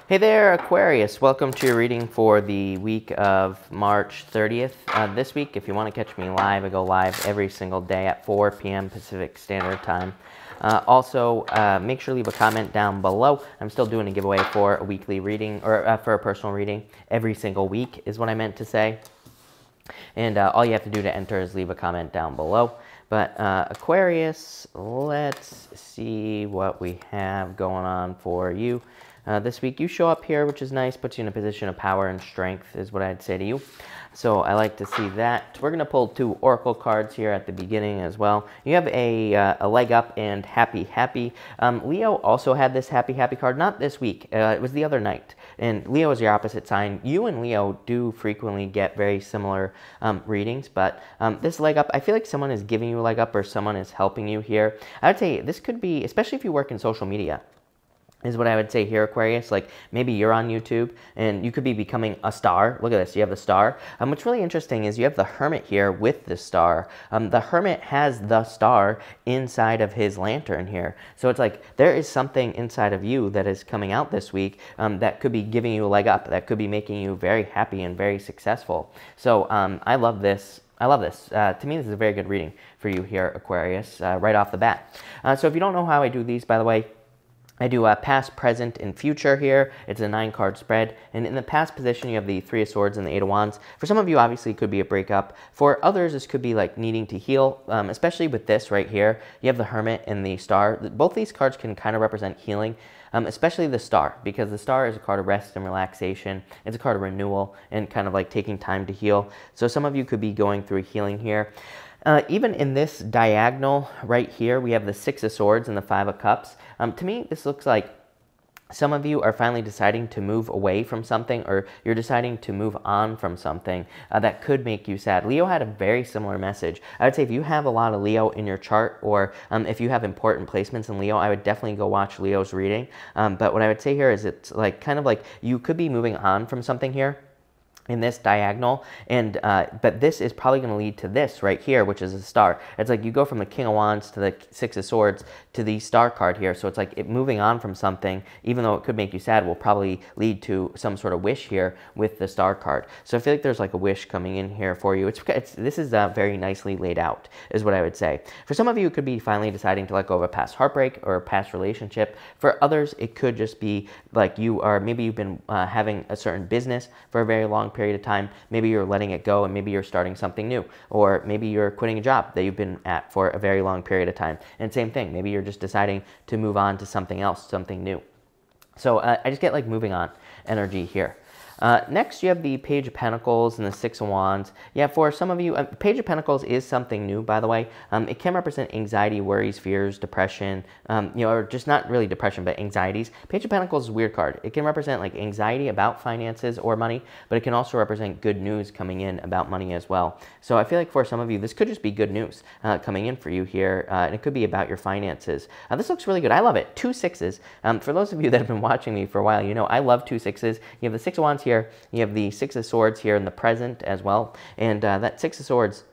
Hey there, Aquarius. Welcome to your reading for the week of March 30th. This week, if you want to catch me live, I go live every single day at 4 p.m. Pacific Standard Time. Also, make sure to leave a comment down below. I'm still doing a giveaway for a weekly reading, or for a personal reading every single week is what I meant to say. And all you have to do to enter is leave a comment down below. But Aquarius, let's see what we have going on for you. This week you show up here, which is nice, puts you in a position of power and strength is what I'd say to you. So I like to see that. We're going to pull 2 oracle cards here at the beginning as well. You have a leg up and happy. Leo also had this happy card, not this week. It was the other night. And Leo is your opposite sign. You and Leo do frequently get very similar readings, but this leg up, I feel like someone is giving you a leg up or someone is helping you here. I would say this could be, especially if you work in social media, is what I would say here, Aquarius. Like maybe you're on YouTube and you could be becoming a star. Look at this, you have the star. What's really interesting is you have the Hermit here with the star. The Hermit has the star inside of his lantern here. So it's like there is something inside of you that is coming out this week that could be giving you a leg up, that could be making you very happy and very successful. So I love this. To me, this is a very good reading for you here, Aquarius, right off the bat. So if you don't know how I do these, by the way, I do past, present, and future here. It's a 9-card spread. And in the past position, you have the 3 of Swords and the 8 of Wands. For some of you, obviously, it could be a breakup. For others, this could be like needing to heal, especially with this right here. You have the Hermit and the Star. Both these cards can kind of represent healing, especially the Star, because the Star is a card of rest and relaxation. It's a card of renewal and kind of like taking time to heal. So some of you could be going through healing here. Even in this diagonal right here, we have the 6 of Swords and the 5 of Cups. To me, this looks like some of you are finally deciding to move away from something, or you're deciding to move on from something that could make you sad. Leo had a very similar message. I would say if you have a lot of Leo in your chart, or if you have important placements in Leo, I would definitely go watch Leo's reading. But what I would say here is it's like kind of like you could be moving on from something here in this diagonal, and but this is probably going to lead to this right here, which is a star. It's like you go from the King of Wands to the 6 of Swords to the Star card here. So it's like it moving on from something, even though it could make you sad, will probably lead to some sort of wish here with the Star card. So I feel like there's like a wish coming in here for you. This is very nicely laid out, is what I would say. For some of you, it could be finally deciding to let go of a past heartbreak or a past relationship. For others, it could just be like maybe you've been having a certain business for a very long period of time. Maybe you're letting it go and maybe you're starting something new, or maybe you're quitting a job that you've been at for a very long period of time. And same thing, maybe you're just deciding to move on to something else, something new. So I just get like moving on energy here. Next, you have the Page of Pentacles and the 6 of Wands. Yeah, for some of you, Page of Pentacles is something new, by the way. It can represent anxiety, worries, fears, depression, or just not really depression, but anxieties. Page of Pentacles is a weird card. It can represent like anxiety about finances or money, but it can also represent good news coming in about money as well. So I feel like for some of you, this could just be good news coming in for you here, and it could be about your finances. This looks really good. I love it. 2 6s. For those of you that have been watching me for a while, you know I love 2 6s. You have the 6 of Wands here, you have the 6 of Swords here in the present as well, and that 6 of Swords,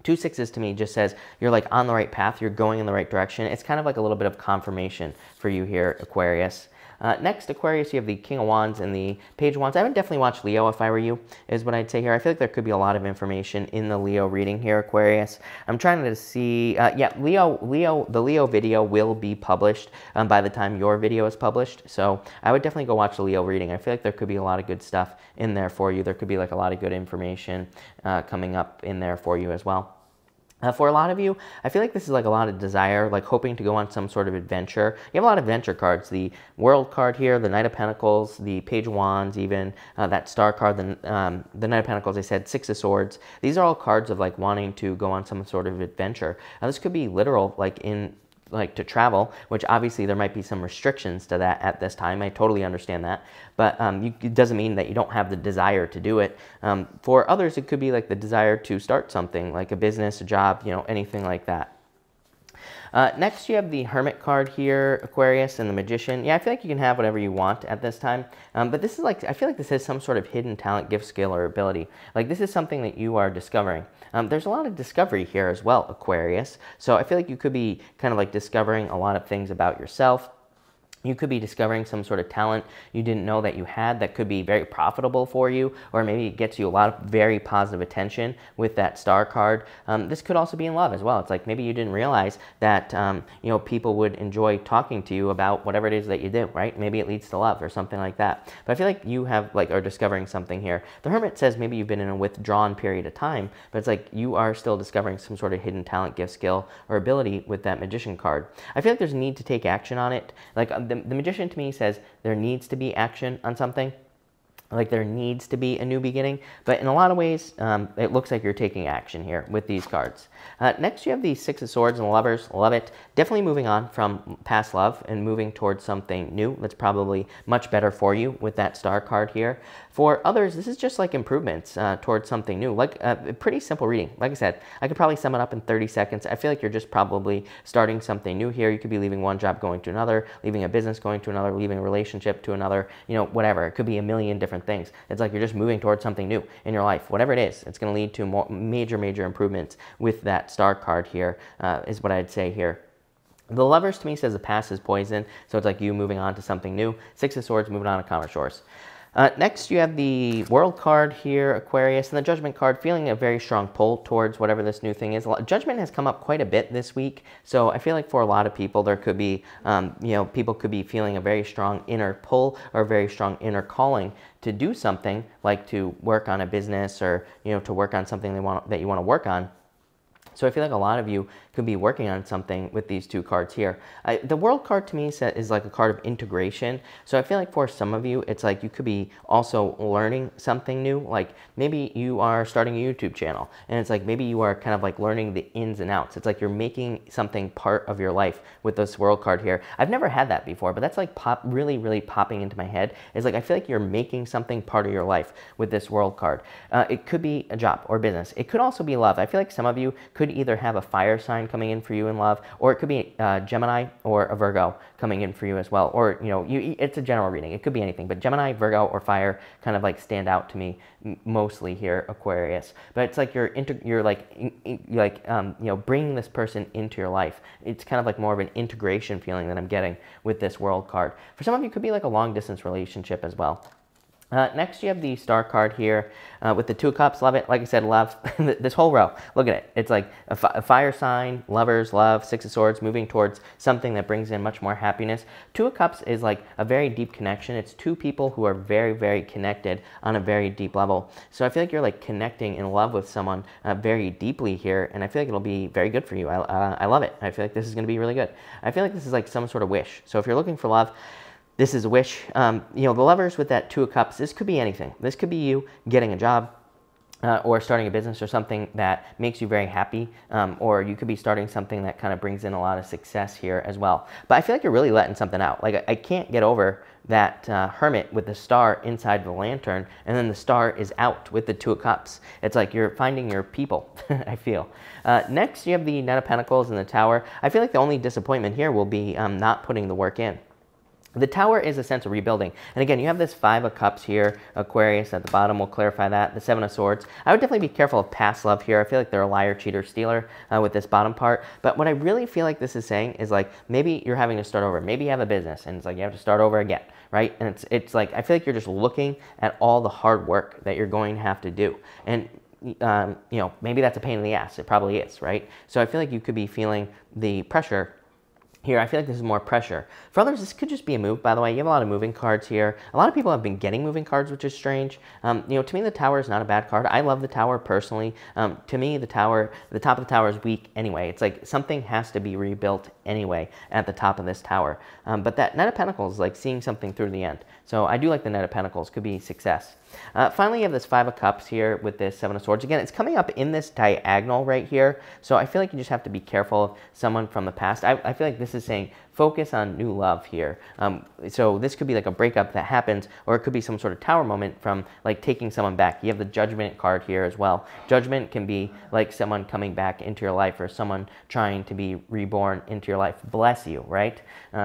2 6s to me just says you're like on the right path, you're going in the right direction. It's kind of like a little bit of confirmation for you here, Aquarius. Next, Aquarius, you have the King of Wands and the Page of Wands. I would definitely watch Leo if I were you, is what I'd say here. I feel like there could be a lot of information in the Leo reading here, Aquarius. I'm trying to see, the Leo video will be published by the time your video is published. So I would definitely go watch the Leo reading. I feel like there could be a lot of good stuff in there for you. There could be like a lot of good information coming up in there for you as well. For a lot of you, I feel like this is like a lot of desire, like hoping to go on some sort of adventure. You have a lot of adventure cards. The World card here, the Knight of Pentacles, the Page of Wands, even that Star card, the Knight of Pentacles, I said 6 of Swords. These are all cards of like wanting to go on some sort of adventure. Now this could be literal, like to travel, which obviously there might be some restrictions to that at this time. I totally understand that, but it doesn't mean that you don't have the desire to do it. For others, it could be like the desire to start something, like a business, a job, anything like that. Next, you have the Hermit card here, Aquarius, and the Magician. Yeah, I feel like you can have whatever you want at this time, but this is like, I feel like this is some sort of hidden talent, gift, skill, or ability. Like this is something that you are discovering. There's a lot of discovery here as well, Aquarius. So I feel like you could be kind of like discovering a lot of things about yourself. You could be discovering some sort of talent you didn't know that you had that could be very profitable for you, or maybe it gets you a lot of very positive attention with that star card. This could also be in love as well. It's like maybe you didn't realize that people would enjoy talking to you about whatever it is that you do, right? Maybe it leads to love or something like that. But I feel like you are discovering something here. The Hermit says maybe you've been in a withdrawn period of time, but it's like you are still discovering some sort of hidden talent, gift, skill, or ability with that Magician card. I feel like there's a need to take action on it. Like the Magician to me says there needs to be action on something. Like there needs to be a new beginning, but in a lot of ways, it looks like you're taking action here with these cards. Next, you have the Six of Swords and the Lovers. Love it. Definitely moving on from past love and moving towards something new that's probably much better for you with that star card here. For others, this is just like improvements towards something new. Like a pretty simple reading. Like I said, I could probably sum it up in 30 seconds. I feel like you're just probably starting something new here. You could be leaving one job, going to another, leaving a business, going to another, leaving a relationship to another, whatever. It could be a million different things. It's like you're just moving towards something new in your life. Whatever it is, it's going to lead to more major improvements with that star card here, is what I'd say here. The Lovers to me says the past is poison, so it's like you moving on to something new. Six of Swords, moving on to calmer shores. Next, you have the World card here, Aquarius, and the Judgment card, feeling a very strong pull towards whatever this new thing is. Judgment has come up quite a bit this week, so I feel like for a lot of people, there could be, people could be feeling a very strong inner pull or a very strong inner calling to do something, like to work on a business or, to work on something that you want to work on. So I feel like a lot of you could be working on something with these two cards here. The World card to me is like a card of integration. So I feel like for some of you, it's like you could be also learning something new. Like maybe you are starting a YouTube channel and it's like maybe you are kind of like learning the ins and outs. It's like you're making something part of your life with this World card here. I've never had that before, but that's like really popping into my head. It's like I feel like you're making something part of your life with this World card. It could be a job or business. It could also be love. I feel like some of you could either have a fire sign coming in for you in love, or it could be Gemini or a Virgo coming in for you as well. Or, it's a general reading. It could be anything, but Gemini, Virgo, or fire kind of like stand out to me mostly here, Aquarius. But it's like you're bringing this person into your life. It's kind of like more of an integration feeling that I'm getting with this World card. For some of you, it could be like a long distance relationship as well. Next, you have the Star card here with the Two of Cups. Love it. Like I said, love. This whole row. Look at it. It's like a fire sign, lovers, love, Six of Swords, moving towards something that brings in much more happiness. Two of Cups is like a very deep connection. It's two people who are very connected on a very deep level. So I feel like you're like connecting in love with someone very deeply here, and I feel like it'll be very good for you. I love it. I feel like this is going to be really good. I feel like this is like some sort of wish. So if you're looking for love, this is a wish. The Lovers with that Two of Cups, this could be anything. This could be you getting a job or starting a business or something that makes you very happy, or you could be starting something that kind of brings in a lot of success here as well. But I feel like you're really letting something out. Like I can't get over that Hermit with the star inside the lantern, and then the star is out with the Two of Cups. It's like you're finding your people, I feel. Next, you have the Knight of Pentacles and the Tower. I feel like the only disappointment here will be not putting the work in. The Tower is a sense of rebuilding. And again, you have this Five of Cups here, Aquarius at the bottom. We'll clarify that. The Seven of Swords. I would definitely be careful of past love here. I feel like they're a liar, cheater, stealer with this bottom part. But what I really feel like this is saying is like maybe you're having to start over. Maybe you have a business and it's like you have to start over again, right? And it's like I feel like you're just looking at all the hard work that you're going to have to do. And maybe that's a pain in the ass. It probably is, right? So I feel like you could be feeling the pressure here. I feel like this is more pressure. For others, this could just be a move, by the way. You have a lot of moving cards here. A lot of people have been getting moving cards, which is strange. To me, the Tower is not a bad card. I love the Tower personally. To me, the top of the Tower is weak anyway. It's like something has to be rebuilt anyway at the top of this Tower. But that Knight of Pentacles is like seeing something through the end. So I do like the Knight of Pentacles. Could be success. Finally, you have this Five of Cups here with this Seven of Swords. Again, it's coming up in this diagonal right here. So I feel like you just have to be careful of someone from the past. I feel like this is saying focus on new love here. So this could be like a breakup that happens, or it could be some sort of Tower moment from like taking someone back. You have the Judgment card here as well. Judgment can be like someone coming back into your life or someone trying to be reborn into your life. Bless you, right?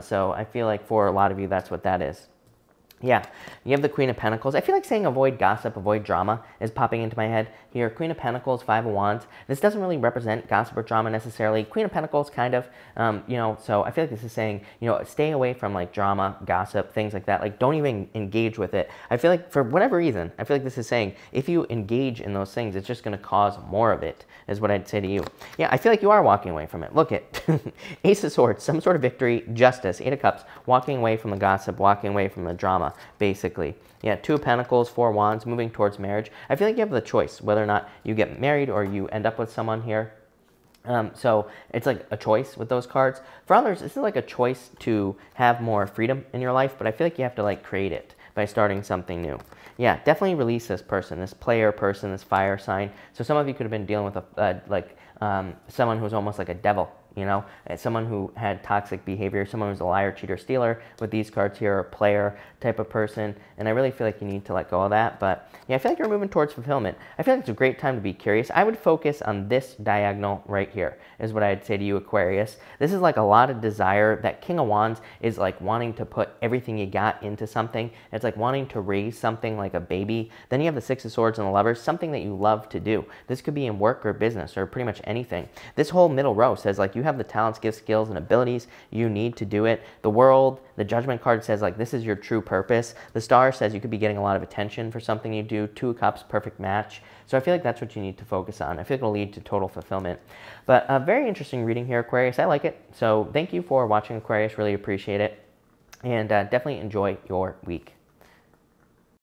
So I feel like for a lot of you, that's what that is. Yeah, you have the Queen of Pentacles. I feel like saying avoid gossip, avoid drama is popping into my head here. Queen of Pentacles, Five of Wands. This doesn't really represent gossip or drama necessarily. Queen of Pentacles, kind of, so I feel like this is saying, stay away from like drama, gossip, things like that. Like, don't even engage with it. I feel like for whatever reason, I feel like this is saying if you engage in those things, it's just going to cause more of it, is what I'd say to you. Yeah, I feel like you are walking away from it. Look at Ace of Swords, some sort of victory, justice, Eight of Cups, walking away from the gossip, walking away from the drama. Basically. Yeah, Two of Pentacles, Four of Wands, moving towards marriage. I feel like you have the choice whether or not you get married or you end up with someone here. So it's like a choice with those cards. For others, this is like a choice to have more freedom in your life, but I feel like you have to like create it by starting something new. Yeah, definitely release this person, this player person, this fire sign. So some of you could have been dealing with someone who's almost like a devil, someone who had toxic behavior, someone who's a liar, cheater, stealer. With these cards here, a player type of person, and I really feel like you need to let go of that. But yeah, I feel like you're moving towards fulfillment. I feel like it's a great time to be curious. I would focus on this diagonal right here, is what I'd say to you, Aquarius. This is like a lot of desire. That King of Wands is like wanting to put everything you got into something. It's like wanting to raise something like a baby. Then you have the Six of Swords and the Lovers, something that you love to do. This could be in work or business or pretty much anything. This whole middle row says like you have the talents, gifts, skills, and abilities you need to do it. The World, the Judgment card says like this is your true purpose. The Star says you could be getting a lot of attention for something you do. Two of Cups, perfect match. So I feel like that's what you need to focus on. I feel like it'll lead to total fulfillment. But a very interesting reading here, Aquarius. I like it. So thank you for watching, Aquarius. Really appreciate it. And definitely enjoy your week.